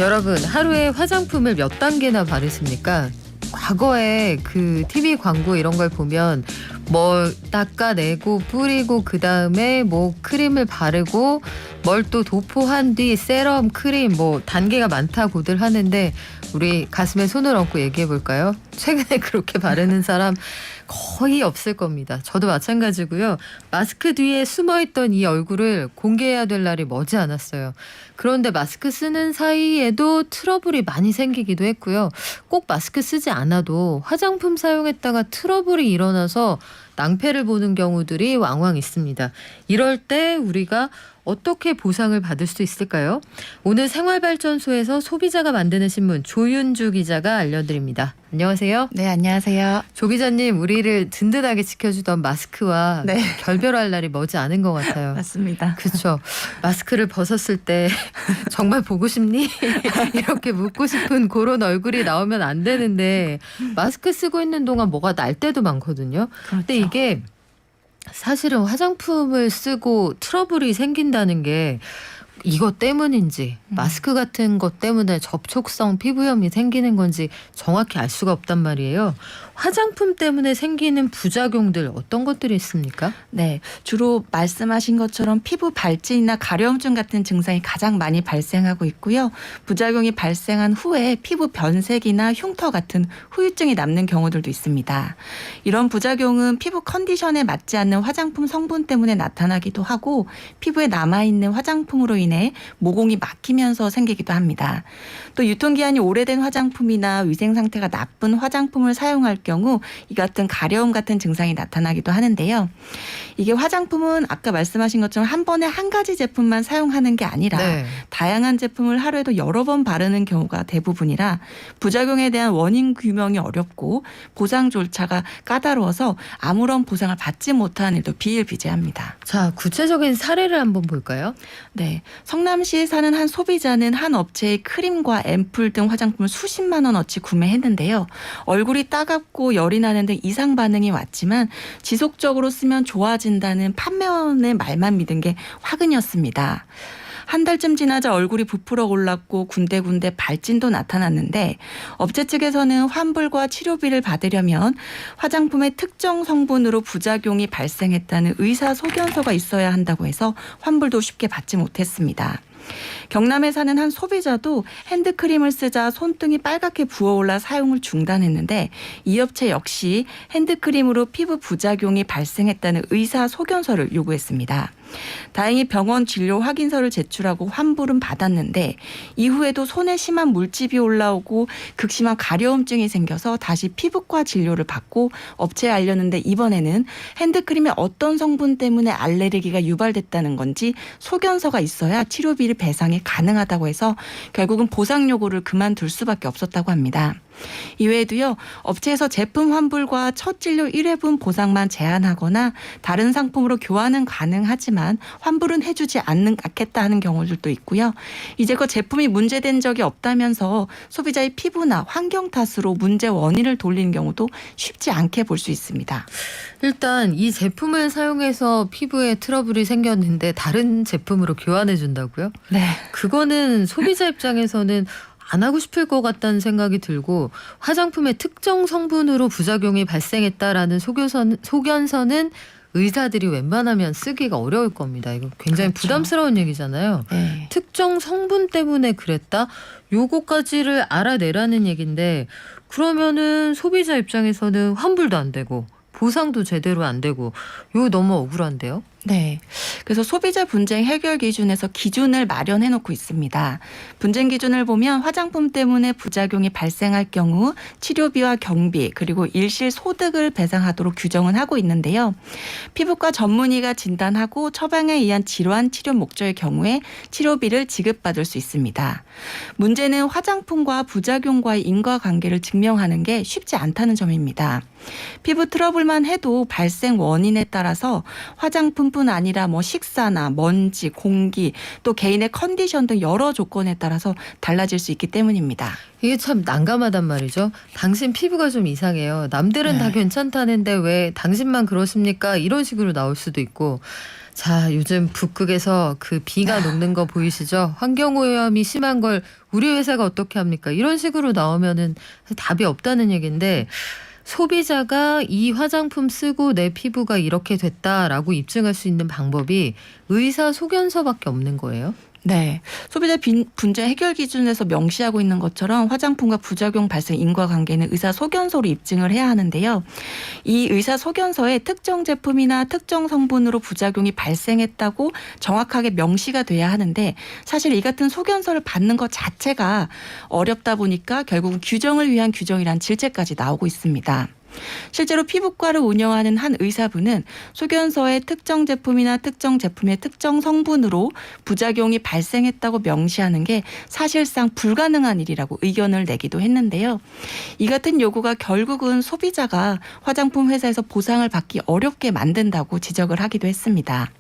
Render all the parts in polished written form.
여러분, 하루에 화장품을 몇 단계나 바르십니까? 과거에 그 TV 광고 이런 걸 보면 뭘 닦아내고 뿌리고 그 다음에 뭐 크림을 바르고 뭘 또 도포한 뒤 세럼, 크림 뭐 단계가 많다고들 하는데 우리 가슴에 손을 얹고 얘기해 볼까요? 최근에 그렇게 바르는 사람 거의 없을 겁니다. 저도 마찬가지고요. 마스크 뒤에 숨어있던 이 얼굴을 공개해야 될 날이 머지 않았어요. 그런데 마스크 쓰는 사이에도 트러블이 많이 생기기도 했고요. 꼭 마스크 쓰지 않아도 화장품 사용했다가 트러블이 일어나서 낭패를 보는 경우들이 왕왕 있습니다. 이럴 때 우리가 어떻게 보상을 받을 수 있을까요? 오늘 생활발전소에서 소비자가 만드는 신문 조윤주 기자가 알려드립니다. 안녕하세요. 네, 안녕하세요. 조 기자님, 우리를 든든하게 지켜주던 마스크와 네. 결별할 날이 머지 않은 것 같아요. 맞습니다. 그렇죠. 마스크를 벗었을 때 정말 보고 싶니? 이렇게 묻고 싶은 그런 얼굴이 나오면 안 되는데 마스크 쓰고 있는 동안 뭐가 날 때도 많거든요. 근데 그렇죠. 이게 사실은 화장품을 쓰고 트러블이 생긴다는 게 이것 때문인지 마스크 같은 것 때문에 접촉성 피부염이 생기는 건지 정확히 알 수가 없단 말이에요. 화장품 때문에 생기는 부작용들 어떤 것들이 있습니까? 네, 주로 말씀하신 것처럼 피부 발진이나 가려움증 같은 증상이 가장 많이 발생하고 있고요. 부작용이 발생한 후에 피부 변색이나 흉터 같은 후유증이 남는 경우들도 있습니다. 이런 부작용은 피부 컨디션에 맞지 않는 화장품 성분 때문에 나타나기도 하고 피부에 남아있는 화장품으로 인해 모공이 막히면서 생기기도 합니다. 또 유통기한이 오래된 화장품이나 위생 상태가 나쁜 화장품을 사용할 경우 이 같은 가려움 같은 증상이 나타나기도 하는데요. 이게 화장품은 아까 말씀하신 것처럼 한 번에 한 가지 제품만 사용하는 게 아니라 다양한 제품을 하루에도 여러 번 바르는 경우가 대부분이라 부작용에 대한 원인 규명이 어렵고 보상 절차가 까다로워서 아무런 보상을 받지 못하는 일도 비일비재합니다. 자, 구체적인 사례를 한번 볼까요? 네, 성남시에 사는 한 소비자는 한 업체의 크림과 앰플 등 화장품을 수십만 원어치 구매했는데요. 얼굴이 따갑고 열이 나는 등 이상 반응이 왔지만 지속적으로 쓰면 좋아진다는 판매원의 말만 믿은 게 화근이었습니다. 한 달쯤 지나자 얼굴이 부풀어 올랐고 군데군데 발진도 나타났는데 업체 측에서는 환불과 치료비를 받으려면 화장품의 특정 성분으로 부작용이 발생했다는 의사소견서가 있어야 한다고 해서 환불도 쉽게 받지 못했습니다. 경남에 사는 한 소비자도 핸드크림을 쓰자 손등이 빨갛게 부어올라 사용을 중단했는데 이 업체 역시 핸드크림으로 피부 부작용이 발생했다는 의사소견서를 요구했습니다. 다행히 병원 진료 확인서를 제출하고 환불은 받았는데 이후에도 손에 심한 물집이 올라오고 극심한 가려움증이 생겨서 다시 피부과 진료를 받고 업체에 알렸는데 이번에는 핸드크림의 어떤 성분 때문에 알레르기가 유발됐다는 건지 소견서가 있어야 치료비를 배상이 가능하다고 해서 결국은 보상 요구를 그만둘 수밖에 없었다고 합니다. 이외에도요, 업체에서 제품 환불과 첫 진료 1회분 보상만 제한하거나 다른 상품으로 교환은 가능하지만 환불은 해주지 않겠다 하는 경우들도 있고요. 이제껏 제품이 문제된 적이 없다면서 소비자의 피부나 환경 탓으로 문제 원인을 돌리는 경우도 쉽지 않게 볼 수 있습니다. 일단 이 제품을 사용해서 피부에 트러블이 생겼는데 다른 제품으로 교환해 준다고요? 네. 그거는 소비자 입장에서는 안 하고 싶을 것 같다는 생각이 들고 화장품의 특정 성분으로 부작용이 발생했다라는 소견서는 의사들이 웬만하면 쓰기가 어려울 겁니다. 이거 굉장히 그렇죠. 부담스러운 얘기잖아요. 네. 특정 성분 때문에 그랬다? 요거까지를 알아내라는 얘기인데 그러면은 소비자 입장에서는 환불도 안 되고 보상도 제대로 안 되고 이거 너무 억울한데요? 네. 그래서 소비자 분쟁 해결 기준에서 기준을 마련해 놓고 있습니다. 분쟁 기준을 보면 화장품 때문에 부작용이 발생할 경우 치료비와 경비 그리고 일실 소득을 배상하도록 규정은 하고 있는데요. 피부과 전문의가 진단하고 처방에 의한 질환 치료 목적의 경우에 치료비를 지급받을 수 있습니다. 문제는 화장품과 부작용과의 인과관계를 증명하는 게 쉽지 않다는 점입니다. 피부 트러블만 해도 발생 원인에 따라서 화장품뿐 아니라 식사나 먼지, 공기, 또 개인의 컨디션 등 여러 조건에 따라서 달라질 수 있기 때문입니다. 이게 참 난감하단 말이죠. 당신 피부가 좀 이상해요. 남들은 다 괜찮다는데 왜 당신만 그러십니까? 이런 식으로 나올 수도 있고 자, 요즘 북극에서 그 비가 녹는 거 보이시죠? 환경오염이 심한 걸 우리 회사가 어떻게 합니까? 이런 식으로 나오면은 답이 없다는 얘기인데 소비자가 이 화장품 쓰고 내 피부가 이렇게 됐다라고 입증할 수 있는 방법이 의사소견서밖에 없는 거예요? 네. 소비자 분쟁 해결 기준에서 명시하고 있는 것처럼 화장품과 부작용 발생 인과관계는 의사소견서로 입증을 해야 하는데요. 이 의사소견서에 특정 제품이나 특정 성분으로 부작용이 발생했다고 정확하게 명시가 돼야 하는데 사실 이 같은 소견서를 받는 것 자체가 어렵다 보니까 결국은 규정을 위한 규정이란 질책까지 나오고 있습니다. 실제로 피부과를 운영하는 한 의사분은 소견서에 특정 제품이나 특정 제품의 특정 성분으로 부작용이 발생했다고 명시하는 게 사실상 불가능한 일이라고 의견을 내기도 했는데요. 이 같은 요구가 결국은 소비자가 화장품 회사에서 보상을 받기 어렵게 만든다고 지적을 하기도 했습니다.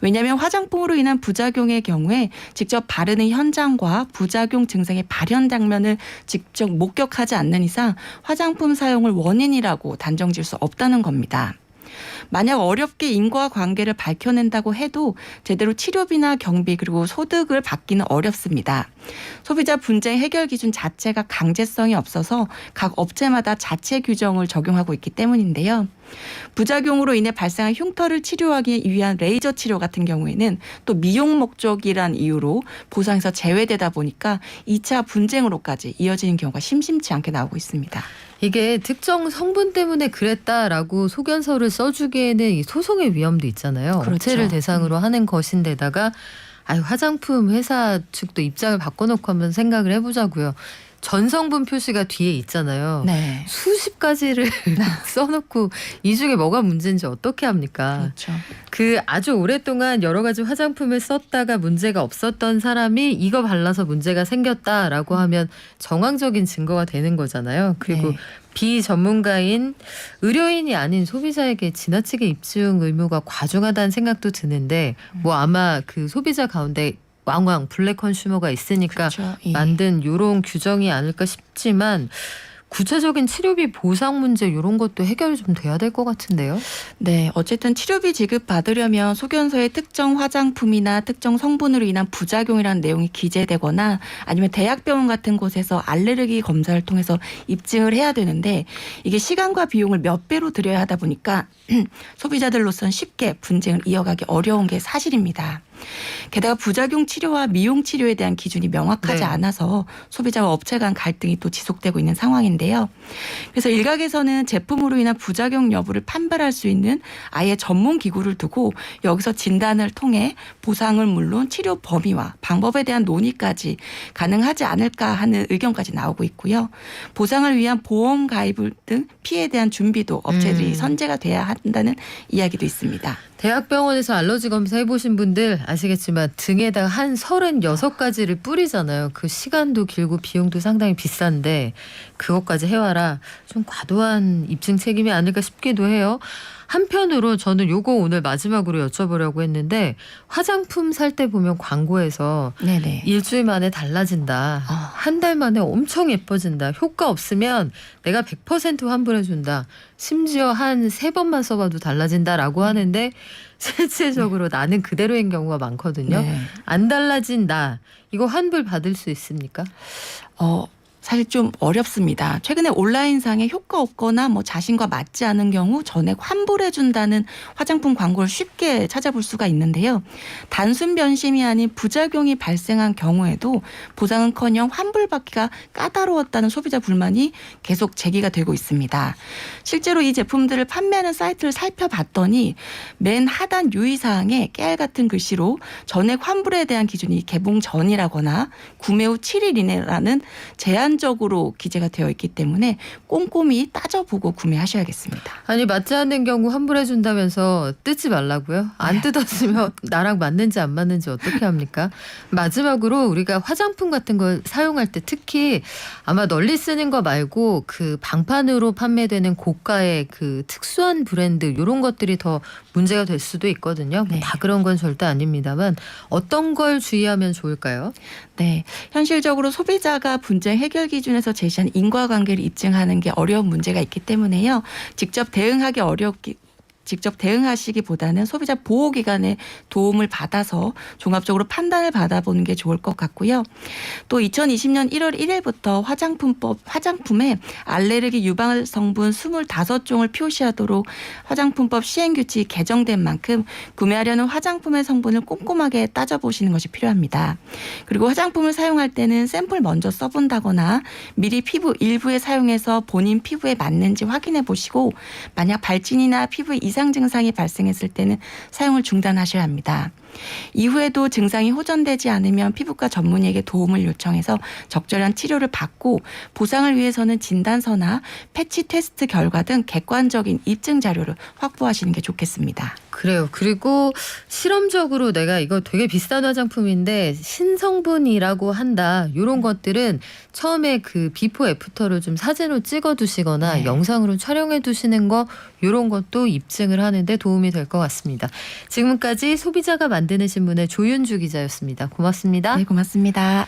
왜냐하면 화장품으로 인한 부작용의 경우에 직접 바르는 현장과 부작용 증상의 발현 장면을 직접 목격하지 않는 이상 화장품 사용을 원인이라고 단정지을 수 없다는 겁니다. 만약 어렵게 인과관계를 밝혀낸다고 해도 제대로 치료비나 경비 그리고 소득을 받기는 어렵습니다. 소비자 분쟁 해결 기준 자체가 강제성이 없어서 각 업체마다 자체 규정을 적용하고 있기 때문인데요. 부작용으로 인해 발생한 흉터를 치료하기 위한 레이저 치료 같은 경우에는 또 미용 목적이란 이유로 보상에서 제외되다 보니까 2차 분쟁으로까지 이어지는 경우가 심심치 않게 나오고 있습니다. 이게 특정 성분 때문에 그랬다라고 소견서를 써주기에는 이 소송의 위험도 있잖아요. 그렇죠. 업체를 대상으로 하는 것인데다가 화장품 회사 측도 입장을 바꿔놓고 한번 생각을 해보자고요. 전성분 표시가 뒤에 있잖아요. 네. 수십 가지를 써놓고 이 중에 뭐가 문제인지 어떻게 합니까? 그렇죠. 그 아주 오랫동안 여러 가지 화장품을 썼다가 문제가 없었던 사람이 이거 발라서 문제가 생겼다라고 하면 정황적인 증거가 되는 거잖아요. 그리고 네. 비전문가인 의료인이 아닌 소비자에게 지나치게 입증 의무가 과중하다는 생각도 드는데 뭐 아마 그 소비자 가운데 왕왕 블랙 컨슈머가 있으니까 그렇죠. 예. 만든 요런 규정이 아닐까 싶지만 구체적인 치료비 보상 문제 이런 것도 해결이 좀 돼야 될 것 같은데요. 네, 어쨌든 치료비 지급받으려면 소견서에 특정 화장품이나 특정 성분으로 인한 부작용이라는 내용이 기재되거나 아니면 대학병원 같은 곳에서 알레르기 검사를 통해서 입증을 해야 되는데 이게 시간과 비용을 몇 배로 들여야 하다 보니까 소비자들로선 쉽게 분쟁을 이어가기 어려운 게 사실입니다. 게다가 부작용 치료와 미용 치료에 대한 기준이 명확하지 네. 않아서 소비자와 업체 간 갈등이 또 지속되고 있는 상황인데요. 그래서 일각에서는 제품으로 인한 부작용 여부를 판별할 수 있는 아예 전문 기구를 두고 여기서 진단을 통해 보상을 물론 치료 범위와 방법에 대한 논의까지 가능하지 않을까 하는 의견까지 나오고 있고요. 보상을 위한 보험 가입 등 피해에 대한 준비도 업체들이 선제가 돼야 한다는 이야기도 있습니다. 대학병원에서 알러지 검사 해보신 분들 아시겠지만 등에다가 한 36가지를 뿌리잖아요. 그 시간도 길고 비용도 상당히 비싼데 그것까지 해와라. 좀 과도한 입증 책임이 아닐까 싶기도 해요. 한편으로 저는 요거 오늘 마지막으로 여쭤보려고 했는데 화장품 살 때 보면 광고에서 네네. 일주일 만에 달라진다. 한 달 만에 엄청 예뻐진다. 효과 없으면 내가 100% 환불해준다. 심지어 한 3번만 써봐도 달라진다라고 하는데 실질적으로 나는 그대로인 경우가 많거든요. 네. 안 달라진 나 이거 환불 받을 수 있습니까? 사실 좀 어렵습니다. 최근에 온라인상에 효과 없거나 뭐 자신과 맞지 않은 경우 전액 환불해준다는 화장품 광고를 쉽게 찾아볼 수가 있는데요. 단순 변심이 아닌 부작용이 발생한 경우에도 보상은커녕 환불받기가 까다로웠다는 소비자 불만이 계속 제기가 되고 있습니다. 실제로 이 제품들을 판매하는 사이트를 살펴봤더니 맨 하단 유의사항에 깨알 같은 글씨로 전액 환불에 대한 기준이 개봉 전이라거나 구매 후 7일 이내라는 제한적으로 기재가 되어 있기 때문에 꼼꼼히 따져보고 구매하셔야겠습니다. 아니 맞지 않는 경우 환불해준다면서 뜯지 말라고요? 안 뜯었으면 나랑 맞는지 안 맞는지 어떻게 합니까? 마지막으로 우리가 화장품 같은 걸 사용할 때 특히 아마 널리 쓰는 거 말고 그 방판으로 판매되는 고가의 그 특수한 브랜드 이런 것들이 더 문제가 될 수도 있거든요. 네. 다 그런 건 절대 아닙니다만 어떤 걸 주의하면 좋을까요? 네, 현실적으로 소비자가 분쟁 해결 기준에서 제시한 인과관계를 입증하는 게 어려운 문제가 있기 때문에요. 직접 대응하기 직접 대응하시기보다는 소비자 보호기관의 도움을 받아서 종합적으로 판단을 받아보는 게 좋을 것 같고요. 또 2020년 1월 1일부터 화장품에 알레르기 유발 성분 25종을 표시하도록 화장품법 시행규칙이 개정된 만큼 구매하려는 화장품의 성분을 꼼꼼하게 따져보시는 것이 필요합니다. 그리고 화장품을 사용할 때는 샘플 먼저 써본다거나 미리 피부 일부에 사용해서 본인 피부에 맞는지 확인해 보시고 만약 발진이나 피부에 이상 증상이 발생했을 때는 사용을 중단하셔야 합니다. 이후에도 증상이 호전되지 않으면 피부과 전문의에게 도움을 요청해서 적절한 치료를 받고 보상을 위해서는 진단서나 패치 테스트 결과 등 객관적인 입증 자료를 확보하시는 게 좋겠습니다. 그래요. 그리고 실험적으로 내가 이거 되게 비싼 화장품인데 신성분이라고 한다. 이런 것들은 처음에 그 비포 애프터를 좀 사진으로 찍어두시거나 네. 영상으로 촬영해 두시는 거 이런 것도 입증을 하는데 도움이 될 것 같습니다. 지금까지 소비자가 만드는 신문의 조윤주 기자였습니다. 고맙습니다. 네, 고맙습니다.